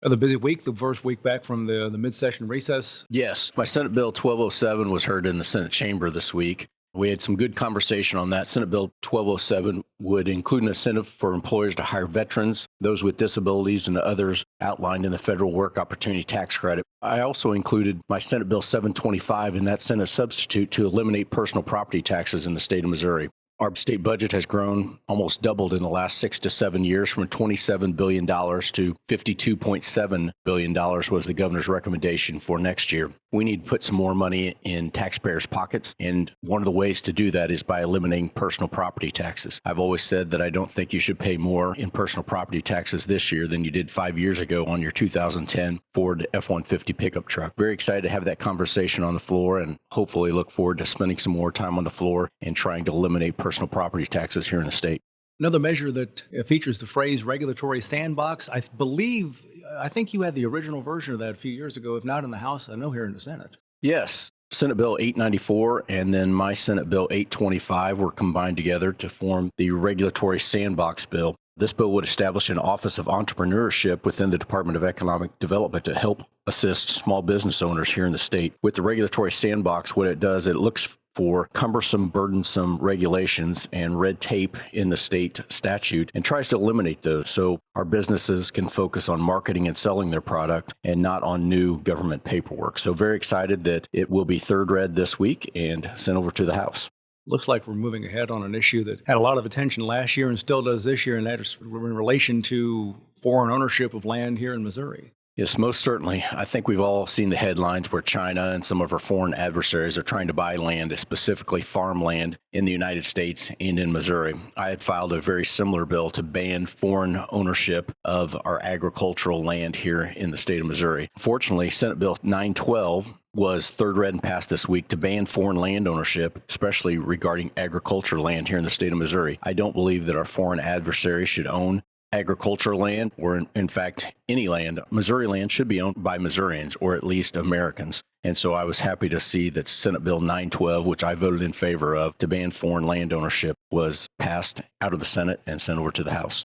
Another busy week, the first week back from the mid-session recess. Yes, my Senate Bill 1207 was heard in the Senate chamber this week. We had some good conversation on that. Senate Bill 1207 would include an incentive for employers to hire veterans, those with disabilities, and others outlined in the Federal Work Opportunity Tax Credit. I also included my Senate Bill 725 in that Senate substitute to eliminate personal property taxes in the state of Missouri. Our state budget has grown, almost doubled in the last 6 to 7 years, from $27 billion to $52.7 billion was the governor's recommendation for next year. We need to put some more money in taxpayers' pockets, and one of the ways to do that is by eliminating personal property taxes. I've always said that I don't think you should pay more in personal property taxes this year than you did 5 years ago on your 2010 Ford F-150 pickup truck. Very excited to have that conversation on the floor, and hopefully look forward to spending some more time on the floor and trying to eliminate personal property taxes here in the state. Another measure that features the phrase regulatory sandbox. I think you had the original version of that a few years ago, if not in the House, I know here in the Senate. Yes, Senate Bill 894 and then my Senate Bill 825 were combined together to form the regulatory sandbox bill. This bill would establish an Office of Entrepreneurship within the Department of Economic Development to help assist small business owners here in the state. With the regulatory sandbox, what it does, it looks for cumbersome, burdensome regulations and red tape in the state statute and tries to eliminate those so our businesses can focus on marketing and selling their product and not on new government paperwork. So very excited that it will be third read this week and sent over to the House. Looks like we're moving ahead on an issue that had a lot of attention last year and still does this year, and that is in relation to foreign ownership of land here in Missouri. Yes, most certainly. I think we've all seen the headlines where China and some of our foreign adversaries are trying to buy land, specifically farmland, in the United States and in Missouri. I had filed a very similar bill to ban foreign ownership of our agricultural land here in the state of Missouri. Fortunately, Senate Bill 912 was third read and passed this week to ban foreign land ownership, especially regarding agricultural land here in the state of Missouri. I don't believe that our foreign adversaries should own agricultural land, or in fact, any land. Missouri land should be owned by Missourians, or at least Americans. And so I was happy to see that Senate Bill 912, which I voted in favor of, to ban foreign land ownership, was passed out of the Senate and sent over to the House.